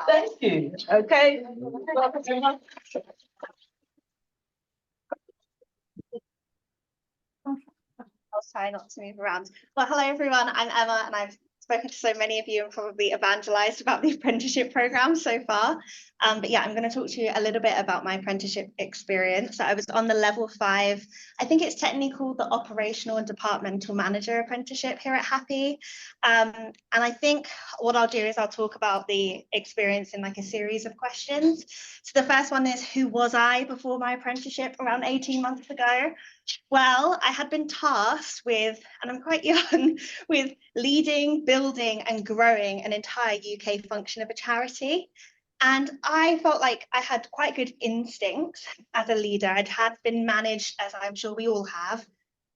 Thank you. Okay. I'll try not to move around. Well, hello everyone, I'm Emma and I've spoken to so many of you and probably evangelized about the apprenticeship programme so far. But yeah, I'm going to talk to you a little bit about my apprenticeship experience. So I was on the level 5, I think it's technically called the operational and departmental manager apprenticeship here at Happy. And I think what I'll do is I'll talk about the experience in like a series of questions. So the first one is, who was I before my apprenticeship around 18 months ago? Well, I had been tasked with, and I'm quite young, with leading, building and growing an entire UK function of a charity. And I felt like I had quite good instincts as a leader. Had been managed, as I'm sure we all have,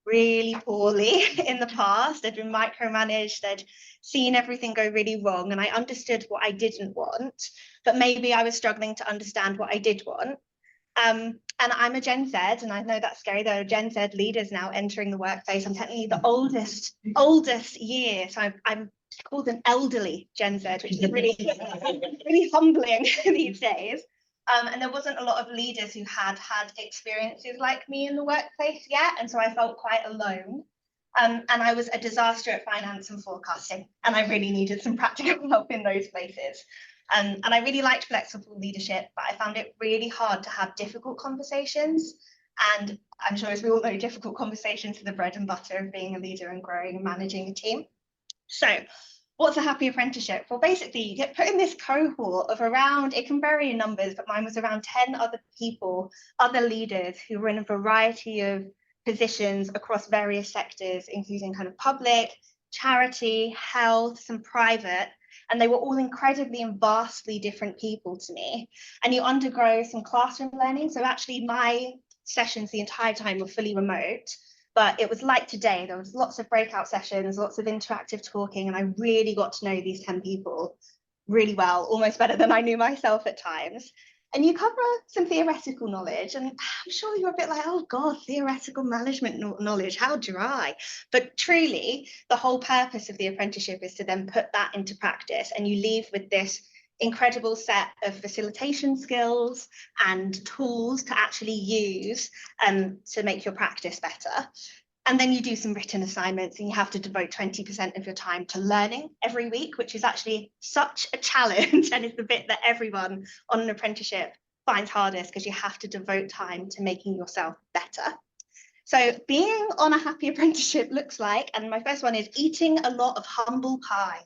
really poorly in the past. I'd been micromanaged, I'd seen everything go really wrong, and I understood what I didn't want, but maybe I was struggling to understand what I did want. And I'm a Gen Z, and I know that's scary. There are Gen Z leaders now entering the workplace. I'm technically the oldest year, so I'm called an elderly Gen Z, which is really, really humbling these days. And there wasn't a lot of leaders who had experiences like me in the workplace yet, and so I felt quite alone. And I was a disaster at finance and forecasting, and I really needed some practical help in those places. And I really liked flexible leadership, but I found it really hard to have difficult conversations. And I'm sure, as we all know, difficult conversations are the bread and butter of being a leader and growing and managing a team. So what's a happy apprenticeship? Well, basically, you get put in this cohort of around, it can vary in numbers, but mine was around 10 other people, other leaders who were in a variety of positions across various sectors, including kind of public, charity, health, some private. And they were all incredibly and vastly different people to me. And you undergo some classroom learning. So actually my sessions the entire time were fully remote, but it was like today. There was lots of breakout sessions, lots of interactive talking, and I really got to know these 10 people really well, almost better than I knew myself at times. And you cover some theoretical knowledge, and I'm sure you're a bit like, oh God, theoretical management knowledge, how dry. But truly, the whole purpose of the apprenticeship is to then put that into practice, and you leave with this incredible set of facilitation skills and tools to actually use to make your practice better. And then you do some written assignments, and you have to devote 20% of your time to learning every week, which is actually such a challenge. And it's the bit that everyone on an apprenticeship finds hardest, because you have to devote time to making yourself better. So being on a happy apprenticeship looks like, and my first one is eating a lot of humble pie,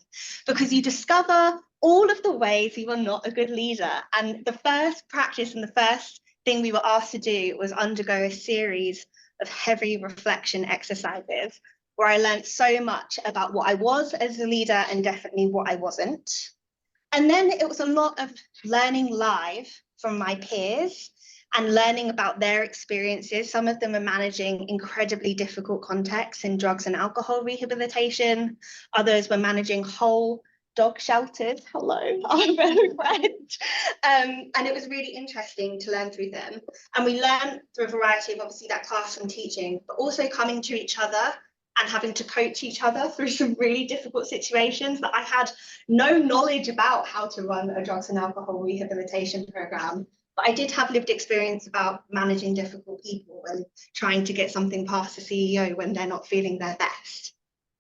because you discover all of the ways you are not a good leader. And the first practice and the first thing we were asked to do was undergo a series of heavy reflection exercises, where I learned so much about what I was as a leader and definitely what I wasn't. And then it was a lot of learning live from my peers and learning about their experiences. Some of them are managing incredibly difficult contexts in drugs and alcohol rehabilitation. Others were managing whole dog shelters. Hello, I'm very friend. And it was really interesting to learn through them. And we learned through a variety of, obviously, that classroom teaching, but also coming to each other and having to coach each other through some really difficult situations that I had no knowledge about how to run a drugs and alcohol rehabilitation program. But I did have lived experience about managing difficult people and trying to get something past the CEO when they're not feeling their best.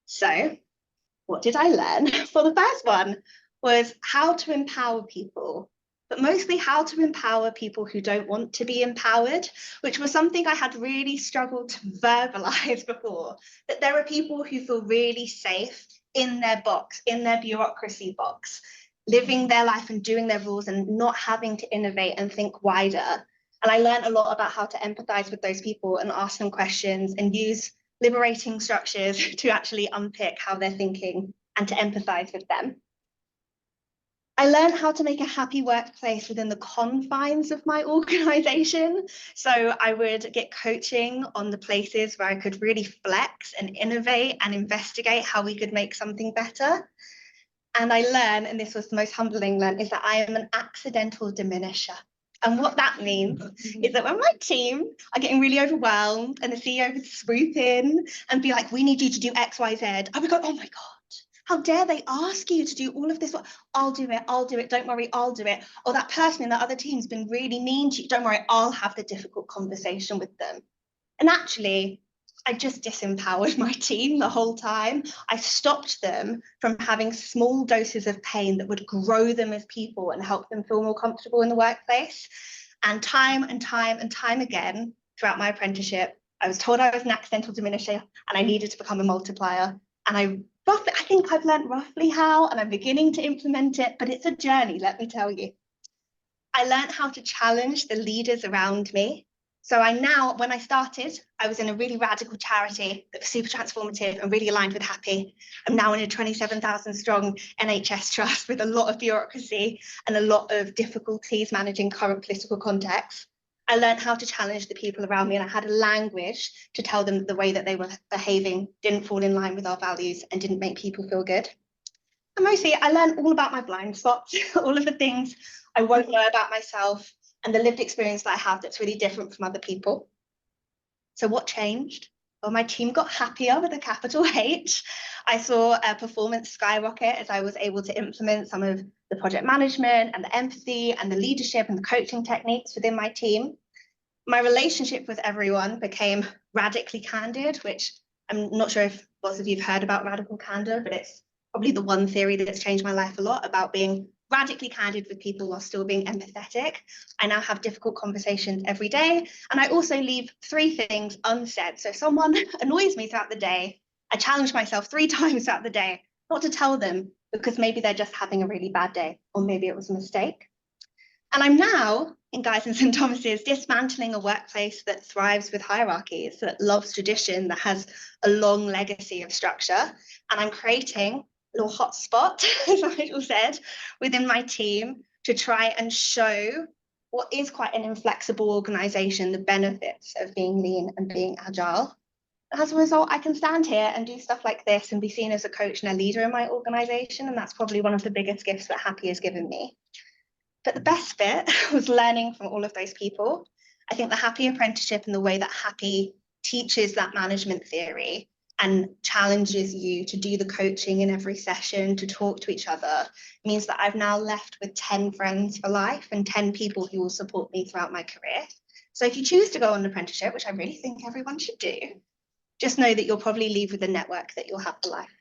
So what did I learn? Well, the first one was how to empower people, but mostly how to empower people who don't want to be empowered, which was something I had really struggled to verbalize before, that there are people who feel really safe in their box, in their bureaucracy box, living their life and doing their rules and not having to innovate and think wider. And I learned a lot about how to empathize with those people and ask them questions and use liberating structures to actually unpick how they're thinking and to empathize with them. I learned how to make a happy workplace within the confines of my organization. So I would get coaching on the places where I could really flex and innovate and investigate how we could make something better. And I learned, and this was the most humbling learn, is that I am an accidental diminisher. And what that means is that when my team are getting really overwhelmed and the CEO would swoop in and be like, we need you to do X, Y, Z, I would go, oh my God, How dare they ask you to do all of this work? I'll do it, don't worry, I'll do it. Or that person in the other team's been really mean to you, don't worry, I'll have the difficult conversation with them. And actually, I just disempowered my team the whole time. I stopped them from having small doses of pain that would grow them as people and help them feel more comfortable in the workplace. And time again throughout my apprenticeship, I was told I was an accidental diminisher and I needed to become a multiplier. And I think I've learned roughly how, and I'm beginning to implement it, but it's a journey, let me tell you. I learned how to challenge the leaders around me. So when I started, I was in a really radical charity that was super transformative and really aligned with Happy. I'm now in a 27,000 strong NHS trust with a lot of bureaucracy and a lot of difficulties managing current political context. I learned how to challenge the people around me, and I had a language to tell them that the way that they were behaving didn't fall in line with our values and didn't make people feel good. And mostly I learned all about my blind spots, all of the things I won't know about myself and the lived experience that I have that's really different from other people. So what changed? Well, my team got happier with a capital H. I saw a performance skyrocket as I was able to implement some of the project management and the empathy and the leadership and the coaching techniques within my team. My relationship with everyone became radically candid, which I'm not sure if lots of you have heard about radical candor, but it's probably the one theory that's changed my life a lot, about being radically candid with people while still being empathetic. I now have difficult conversations every day, and I also leave 3 things unsaid. So if someone annoys me throughout the day, I challenge myself 3 times throughout the day not to tell them, because maybe they're just having a really bad day, or maybe it was a mistake. And I'm now in Guy's and St Thomas's dismantling a workplace that thrives with hierarchies, that loves tradition, that has a long legacy of structure. And I'm creating a little hotspot, as Nigel said, within my team to try and show what is quite an inflexible organisation, the benefits of being lean and being agile. And as a result, I can stand here and do stuff like this and be seen as a coach and a leader in my organisation. And that's probably one of the biggest gifts that Happy has given me. But the best bit was learning from all of those people. I think the Happy apprenticeship and the way that Happy teaches that management theory and challenges you to do the coaching in every session, to talk to each other, means that I've now left with 10 friends for life and 10 people who will support me throughout my career. So if you choose to go on an apprenticeship, which I really think everyone should do, just know that you'll probably leave with a network that you'll have for life.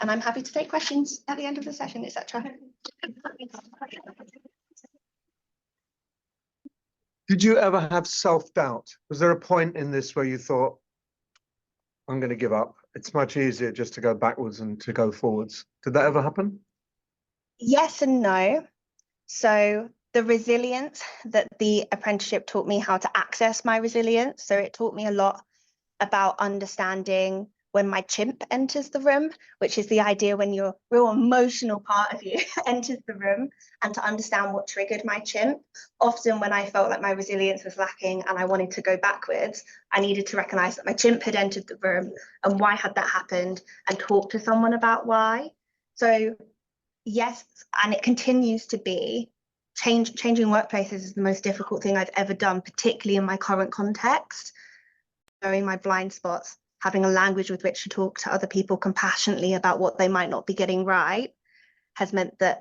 And I'm happy to take questions at the end of the session, etc. Did you ever have self-doubt? Was there a point in this where you thought, I'm going to give up? It's much easier just to go backwards and to go forwards. Did that ever happen? Yes and no. So the resilience that the apprenticeship taught me how to access my resilience. So it taught me a lot about understanding when my chimp enters the room, which is the idea when your real emotional part of you enters the room, and to understand what triggered my chimp. Often when I felt like my resilience was lacking and I wanted to go backwards, I needed to recognize that my chimp had entered the room and why had that happened, and talk to someone about why. So yes, and it continues to be, changing workplaces is the most difficult thing I've ever done, particularly in my current context. Knowing my blind spots, having a language with which to talk to other people compassionately about what they might not be getting right, has meant that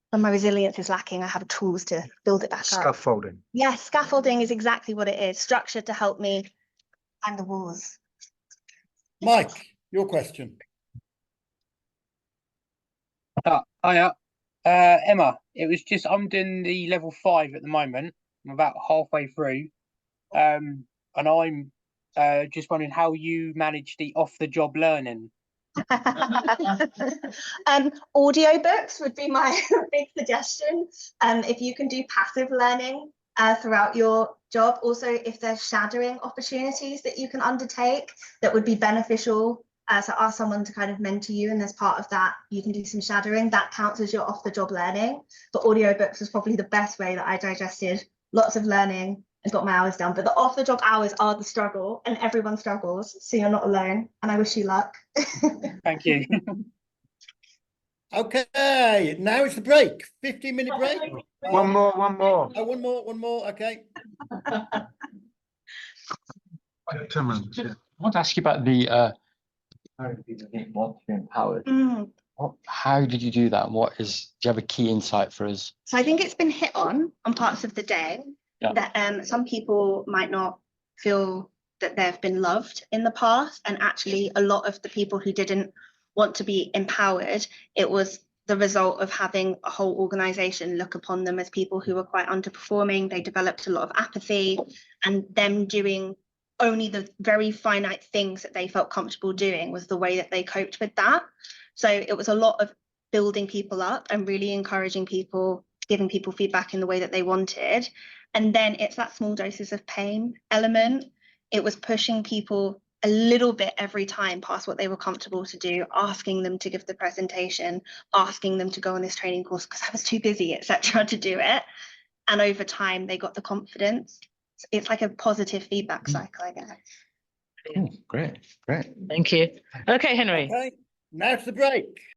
when my resilience is lacking, I have tools to build it back up. Scaffolding. Yes, scaffolding is exactly what it is. Structure to help me climb the walls. Mike, your question. Hiya, Emma. It was just, I'm doing the level 5 at the moment. I'm about halfway through, and I'm just wondering how you manage the off-the-job learning. Audiobooks would be my big suggestion. If you can do passive learning throughout your job. Also, if there's shadowing opportunities that you can undertake that would be beneficial, so ask someone to kind of mentor you, and as part of that you can do some shadowing. That counts as your off-the-job learning. But audiobooks was probably the best way that I digested lots of learning and got my hours done. But the off-the-job hours are the struggle, and everyone struggles, so you're not alone, and I wish you luck. Thank you. Okay, now it's the break. 15-minute break. One more. Oh, one more. Okay. 10 minutes. I want to ask you about the people that want to be empowered. How did you do that? And do you have a key insight for us? So I think it's been hit on parts of the day Yeah. that some people might not feel that they've been loved in the past. And actually, a lot of the people who didn't want to be empowered, it was the result of having a whole organization look upon them as people who were quite underperforming. They developed a lot of apathy, and them doing only the very finite things that they felt comfortable doing was the way that they coped with that. So it was a lot of building people up and really encouraging people, giving people feedback in the way that they wanted. And then it's that small doses of pain element. It was pushing people a little bit every time past what they were comfortable to do, asking them to give the presentation, asking them to go on this training course because I was too busy, etc., to do it. And over time, they got the confidence. It's like a positive feedback cycle, I guess. Cool. Great. Thank you. Okay, Henry. Okay, now it's the break.